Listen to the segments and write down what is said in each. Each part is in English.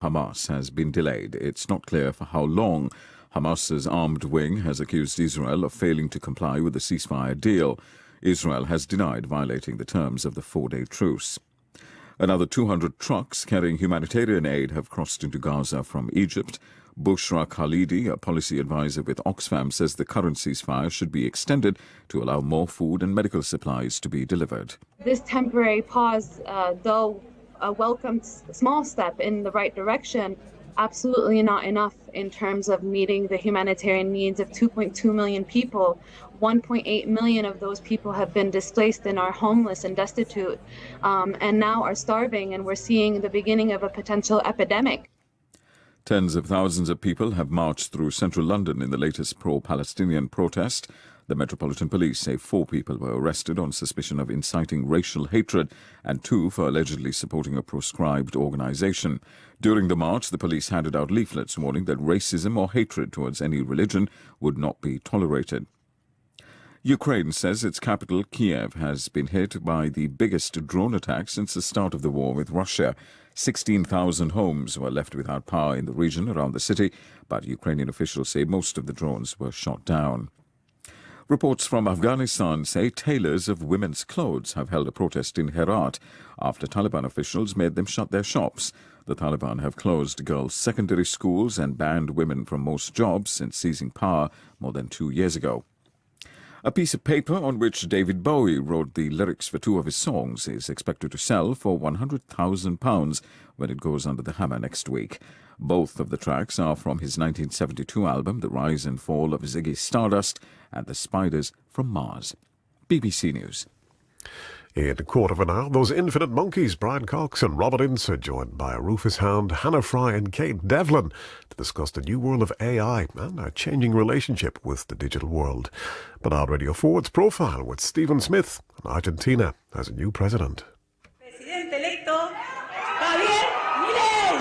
Hamas has been delayed. It's not clear for how long. Hamas's armed wing has accused Israel of failing to comply with the ceasefire deal. Israel has denied violating the terms of the four-day truce. Another 200 trucks carrying humanitarian aid have crossed into Gaza from Egypt. Bushra Khalidi, a policy advisor with Oxfam, says the current ceasefire should be extended to allow more food and medical supplies to be delivered. This temporary pause, though a welcome small step in the right direction, absolutely not enough in terms of meeting the humanitarian needs of 2.2 million people. 1.8 million of those people have been displaced and are homeless and destitute, and now are starving, and we're seeing the beginning of a potential epidemic. Tens of thousands of people have marched through central London in the latest pro-Palestinian protest. The Metropolitan Police say 4 people were arrested on suspicion of inciting racial hatred and 2 for allegedly supporting a proscribed organisation. During the march, the police handed out leaflets warning that racism or hatred towards any religion would not be tolerated. Ukraine says its capital, Kiev, has been hit by the biggest drone attack since the start of the war with Russia. 16,000 homes were left without power in the region around the city, but Ukrainian officials say most of the drones were shot down. Reports from Afghanistan say tailors of women's clothes have held a protest in Herat after Taliban officials made them shut their shops. The Taliban have closed girls' secondary schools and banned women from most jobs since seizing power more than 2 years ago. A piece of paper on which David Bowie wrote the lyrics for 2 of his songs is expected to sell for £100,000 when it goes under the hammer next week. Both of the tracks are from his 1972 album, The Rise and Fall of Ziggy Stardust and The Spiders from Mars. BBC News. In a quarter of an hour, those infinite monkeys, Brian Cox and Robert Ince, are joined by Rufus Hound, Hannah Fry and Kate Devlin to discuss the new world of AI and our changing relationship with the digital world. But our Radio 4's profile with Stephen Smith, and Argentina has a new president. Presidente electo, Javier Milei!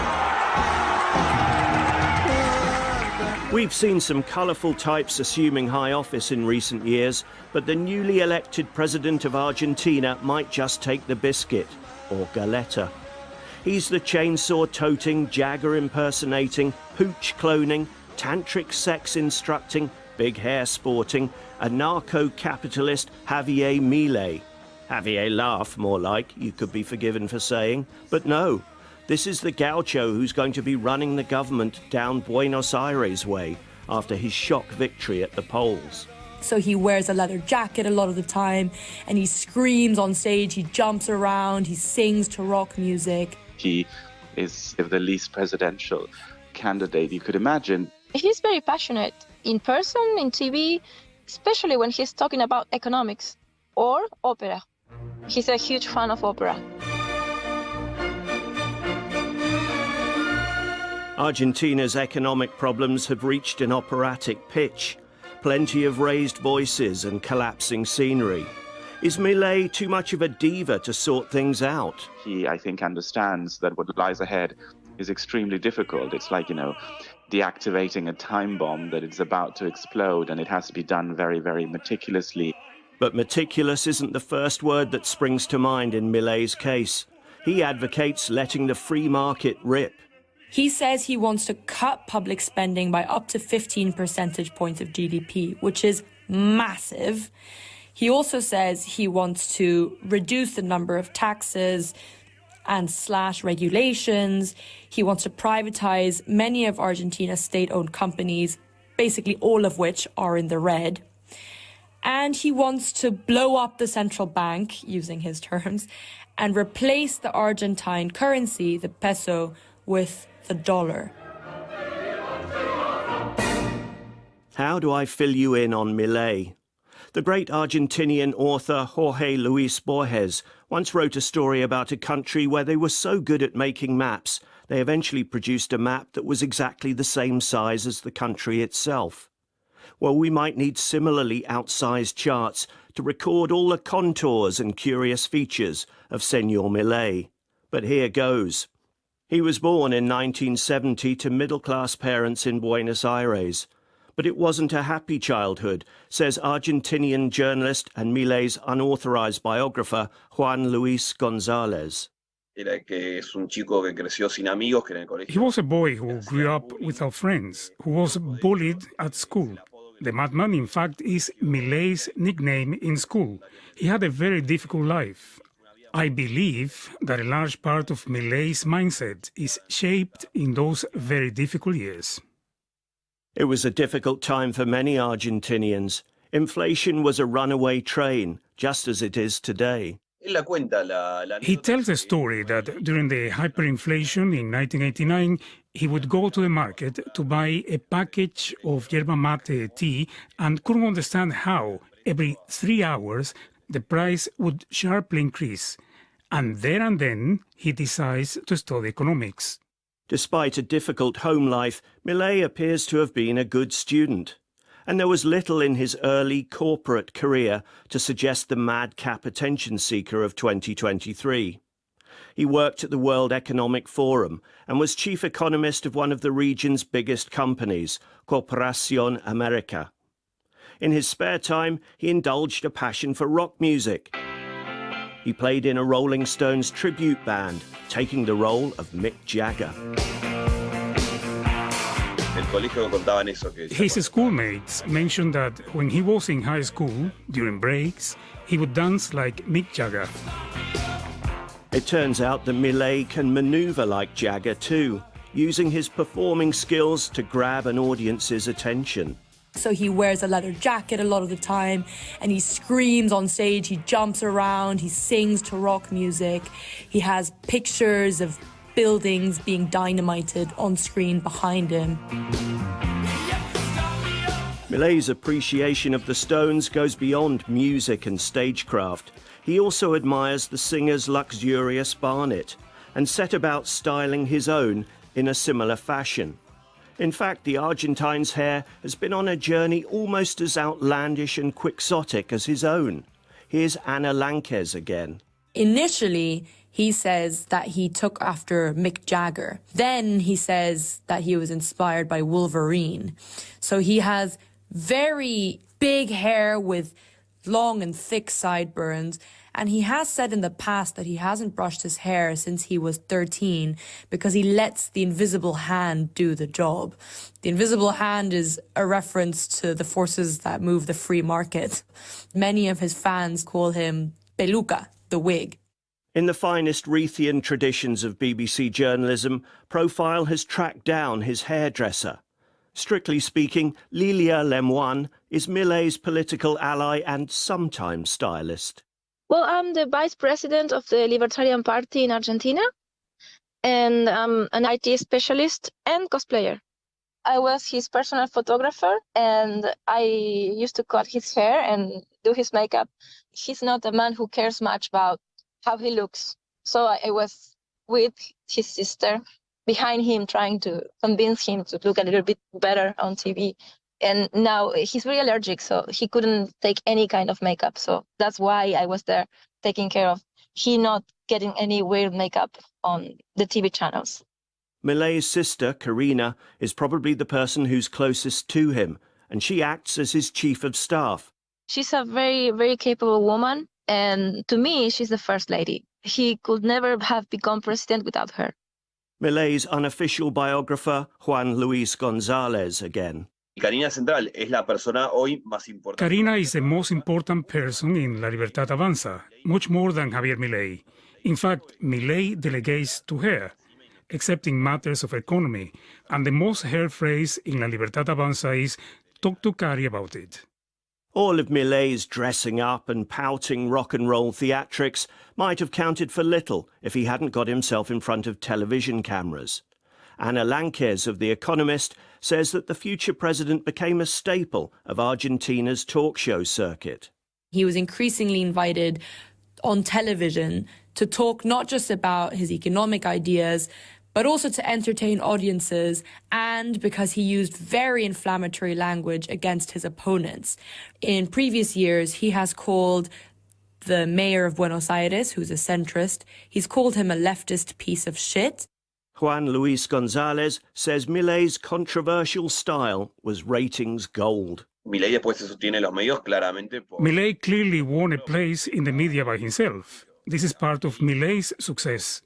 We've seen some colourful types assuming high office in recent years, but the newly elected president of Argentina might just take the biscuit, or Galetta. He's the chainsaw-toting, Jagger impersonating, pooch cloning, tantric sex instructing, big hair sporting, anarcho-capitalist Javier Milei. Javier laugh, more like, you could be forgiven for saying, but no. This is the gaucho who's going to be running the government down Buenos Aires way after his shock victory at the polls. So he wears a leather jacket a lot of the time and he screams on stage, he jumps around, he sings to rock music. He is the least presidential candidate you could imagine. He's very passionate in person, in TV, especially when he's talking about economics or opera. He's a huge fan of opera. Argentina's economic problems have reached an operatic pitch. Plenty of raised voices and collapsing scenery. Is Milei too much of a diva to sort things out? He, I think, understands that what lies ahead is extremely difficult. It's like, deactivating a time bomb that it's about to explode, and it has to be done very, very meticulously. But meticulous isn't the first word that springs to mind in Milei's case. He advocates letting the free market rip. He says he wants to cut public spending by up to 15 percentage points of GDP, which is massive. He also says he wants to reduce the number of taxes and slash regulations. He wants to privatize many of Argentina's state-owned companies, basically all of which are in the red. And he wants to blow up the central bank, using his terms, and replace the Argentine currency, the peso, with the dollar. How do I fill you in on Milei? The great Argentinian author Jorge Luis Borges once wrote a story about a country where they were so good at making maps, they eventually produced a map that was exactly the same size as the country itself. Well, we might need similarly outsized charts to record all the contours and curious features of Senor Milei. But here goes. He was born in 1970 to middle-class parents in Buenos Aires. But it wasn't a happy childhood, says Argentinian journalist and Milei's unauthorized biographer Juan Luis González. He was a boy who grew up without friends, who was bullied at school. The madman, in fact, is Milei's nickname in school. He had a very difficult life. I believe that a large part of Milei's mindset is shaped in those very difficult years. It was a difficult time for many Argentinians. Inflation was a runaway train, just as it is today. He tells a story that during the hyperinflation in 1989, he would go to the market to buy a package of yerba mate tea and couldn't understand how, every 3 hours, the price would sharply increase. And there and then, he decides to study economics. Despite a difficult home life, Milei appears to have been a good student. And there was little in his early corporate career to suggest the madcap attention seeker of 2023. He worked at the World Economic Forum and was chief economist of one of the region's biggest companies, Corporación América. In his spare time, he indulged a passion for rock music. He played in a Rolling Stones tribute band, taking the role of Mick Jagger. His schoolmates mentioned that when he was in high school, during breaks, he would dance like Mick Jagger. It turns out that Milei can maneuver like Jagger too, using his performing skills to grab an audience's attention. So he wears a leather jacket a lot of the time, and he screams on stage, he jumps around, he sings to rock music. He has pictures of buildings being dynamited on screen behind him. Milei's appreciation of the Stones goes beyond music and stagecraft. He also admires the singer's luxurious barnet and set about styling his own in a similar fashion. In fact, the Argentine's hair has been on a journey almost as outlandish and quixotic as his own. Here's Ana Lanquez again. Initially, he says that he took after Mick Jagger. Then he says that he was inspired by Wolverine. So he has very big hair with long and thick sideburns. And he has said in the past that he hasn't brushed his hair since he was 13 because he lets the invisible hand do the job. The invisible hand is a reference to the forces that move the free market. Many of his fans call him peluca, the wig. In the finest Reithian traditions of BBC journalism, Profile has tracked down his hairdresser. Strictly speaking, Lilia Lemoine is Milei's political ally and sometimes stylist. Well, I'm the vice president of the Libertarian Party in Argentina, and I'm an IT specialist and cosplayer. I was his personal photographer, and I used to cut his hair and do his makeup. He's not a man who cares much about how he looks. So I was with his sister behind him, trying to convince him to look a little bit better on TV. And now he's very allergic, so he couldn't take any kind of makeup. So that's why I was there taking care of he not getting any weird makeup on the TV channels. Milei's sister, Karina, is probably the person who's closest to him, and she acts as his chief of staff. She's a very, very capable woman, and to me, she's the first lady. He could never have become president without her. Milei's unofficial biographer, Juan Luis González, again. Karina is the most important person in La Libertad Avanza, much more than Javier Milei. In fact, Milei delegates to her, except in matters of economy, and the most heard phrase in La Libertad Avanza is, talk to Cari about it. All of Milei's dressing up and pouting rock and roll theatrics might have counted for little if he hadn't got himself in front of television cameras. Ana Lanquez of The Economist says that the future president became a staple of Argentina's talk show circuit. He was increasingly invited on television to talk not just about his economic ideas, but also to entertain audiences, and because he used very inflammatory language against his opponents. In previous years, he has called the mayor of Buenos Aires, who's a centrist, he's called him a leftist piece of shit. Juan Luis González says Milei's controversial style was ratings gold. Milei clearly won a place in the media by himself. This is part of Milei's success.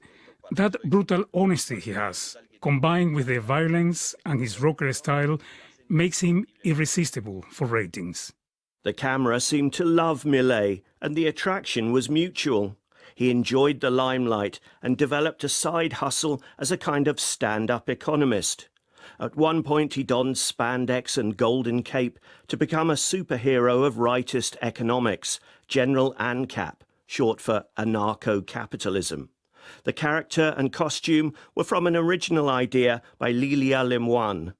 That brutal honesty he has, combined with the violence and his rocker style, makes him irresistible for ratings. The camera seemed to love Milei, and the attraction was mutual. He enjoyed the limelight and developed a side hustle as a kind of stand-up economist. At one point he donned spandex and golden cape to become a superhero of rightist economics, General ANCAP, short for anarcho-capitalism. The character and costume were from an original idea by Lilia Lemoine.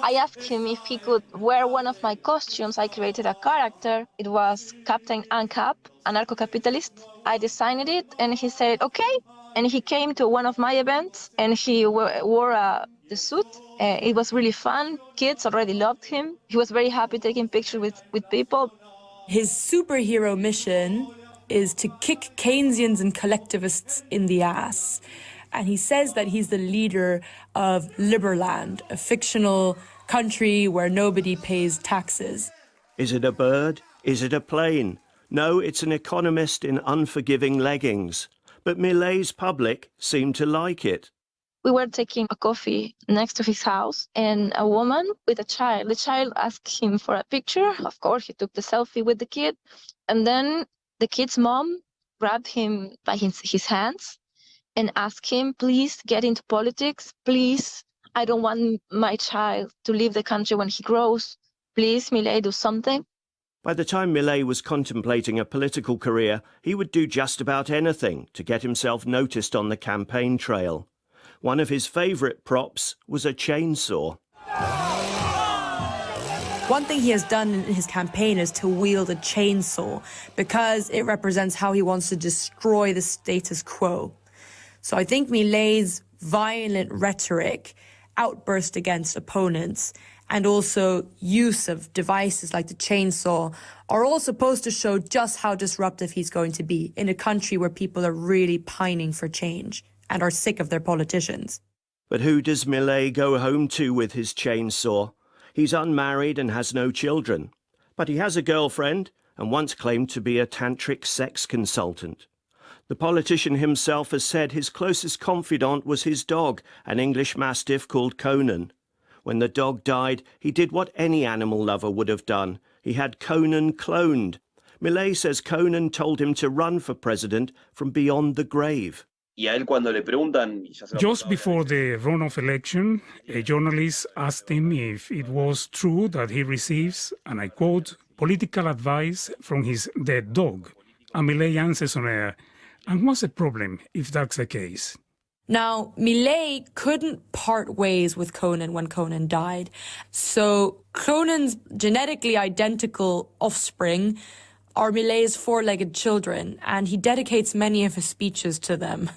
I asked him if he could wear one of my costumes. I created a character. It was Captain ANCAP, anarcho-capitalist. I designed it and he said, okay. And he came to one of my events and he wore the suit. It was really fun. Kids already loved him. He was very happy taking pictures with people. His superhero mission is to kick Keynesians and collectivists in the ass. And he says that he's the leader of Liberland, a fictional country where nobody pays taxes. Is it a bird? Is it a plane? No, it's an economist in unforgiving leggings. But Milei's public seemed to like it. We were taking a coffee next to his house and a woman with a child. The child asked him for a picture. Of course, he took the selfie with the kid. And then the kid's mom grabbed him by his hands and asked him, please get into politics. Please, I don't want my child to leave the country when he grows. Please, Milei, do something. By the time Milei was contemplating a political career, he would do just about anything to get himself noticed on the campaign trail. One of his favourite props was a chainsaw. One thing he has done in his campaign is to wield a chainsaw because it represents how he wants to destroy the status quo. So I think Milei's violent rhetoric, outburst against opponents, and also use of devices like the chainsaw are all supposed to show just how disruptive he's going to be in a country where people are really pining for change and are sick of their politicians. But who does Milei go home to with his chainsaw? He's unmarried and has no children. But he has a girlfriend and once claimed to be a tantric sex consultant. The politician himself has said his closest confidant was his dog, an English Mastiff called Conan. When the dog died, he did what any animal lover would have done. He had Conan cloned. Milei says Conan told him to run for president from beyond the grave. Just before the runoff election, a journalist asked him if it was true that he receives, and I quote, political advice from his dead dog. And Milei answers on air, and what's the problem if that's the case? Now, Milei couldn't part ways with Conan when Conan died. So Conan's genetically identical offspring are Milei's four-legged children, and he dedicates many of his speeches to them.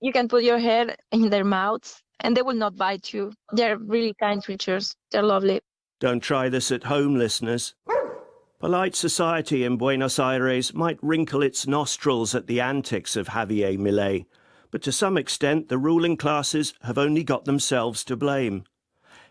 You can put your head in their mouths and they will not bite you. They're really kind creatures. They're lovely. Don't try this at home, listeners. Polite society in Buenos Aires might wrinkle its nostrils at the antics of Javier Milei, but to some extent the ruling classes have only got themselves to blame.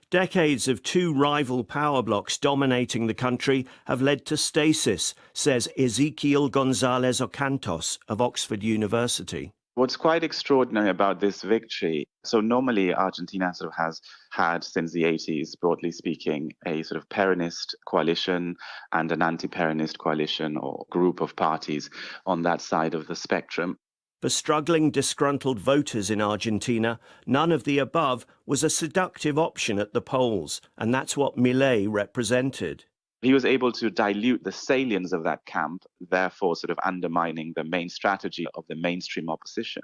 Decades of two rival power blocs dominating the country have led to stasis, says Ezequiel González Ocantos of Oxford University. What's quite extraordinary about this victory, so normally Argentina sort of has had since the 80s, broadly speaking, a sort of Peronist coalition and an anti-Peronist coalition or group of parties on that side of the spectrum. For struggling, disgruntled voters in Argentina, none of the above was a seductive option at the polls, and that's what Milei represented. He was able to dilute the salience of that camp, therefore sort of undermining the main strategy of the mainstream opposition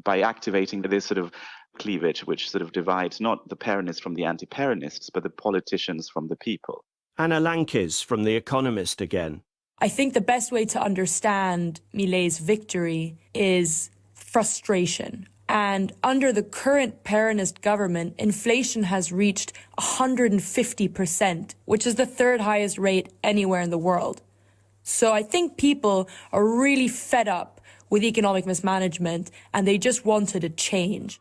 by activating this sort of cleavage which sort of divides not the Peronists from the anti-Peronists, but the politicians from the people. Anna Lankes from The Economist again. I think the best way to understand Milei's victory is frustration. And under the current Peronist government, inflation has reached 150%, which is the third highest rate anywhere in the world. So I think people are really fed up with economic mismanagement and they just wanted a change.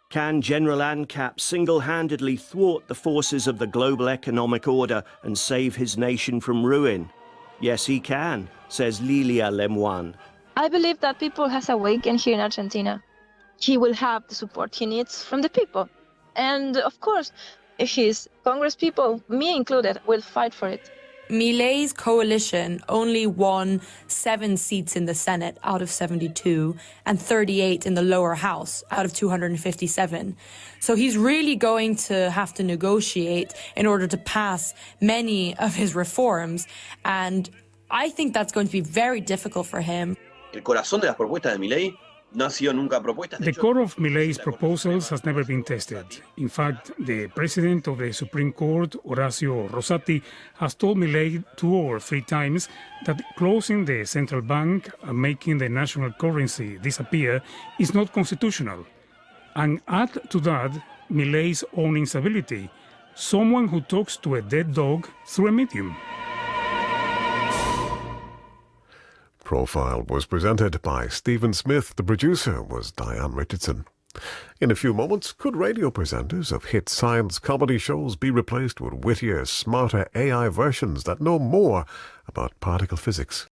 Can General ANCAP single-handedly thwart the forces of the global economic order and save his nation from ruin? Yes, he can. says Lilia Lemoine. I believe that people has awakened here in Argentina. He will have the support he needs from the people. And of course, his Congress people, me included, will fight for it. Milei's coalition only won 7 seats in the Senate out of 72 and 38 in the lower house out of 257. So he's really going to have to negotiate in order to pass many of his reforms. And I think that's going to be very difficult for him. El corazón de las propuestas de Milei no ha sido nunca propuestas. The core of Milei's proposals has never been tested. In fact, the president of the Supreme Court, Horacio Rosati, has told Milei 2 or 3 times that closing the central bank and making the national currency disappear is not constitutional. And add to that Milei's own instability, someone who talks to a dead dog through a medium. Profile was presented by Stephen Smith. The producer was Diane Richardson. In a few moments, could radio presenters of hit science comedy shows be replaced with wittier, smarter AI versions that know more about particle physics?